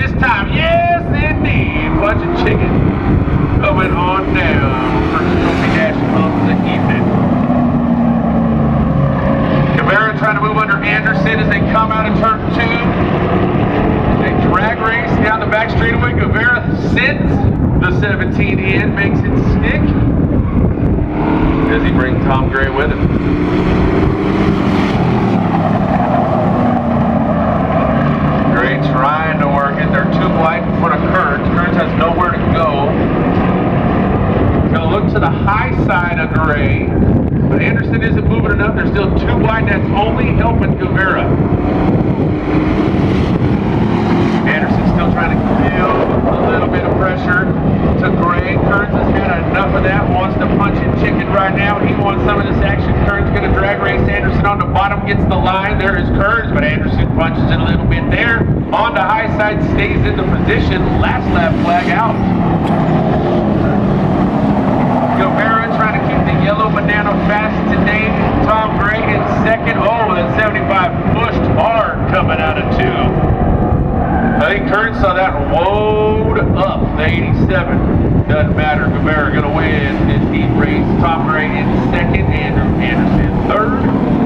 this time. Yes, indeed. Punching chicken coming on down for the Trophy Dash of the evening. Guevara trying to move under Anderson as they come out of turn 2. A drag race down the back straightaway. Guevara sends the 17 in, makes it stick as he brings Tom Gray with him. Gray trying to work it. They're too wide in front of Keirns. Keirns has nowhere to go. Gonna look to the high side of Gray, but Anderson isn't moving enough. They're still too wide. That's only helping Guevara. Anderson still trying to give a little bit of pressure to Gray. Keirns has had enough of that. Wants to punch in chicken right now. He wants some of this action. Keirns going to drag race Anderson on the bottom. Gets the line. There is Keirns, but Anderson punches it a little bit there. On the high side, stays in the position. Last lap flag out. Guevara trying to keep the yellow banana fast today. Tom Gray in second. Oh, that 75 pushed hard coming out of 2. I think Keirns saw that load up the 87. Doesn't matter. Guevara going to win this heat race. Tom Gray in second. Andrew Anderson third.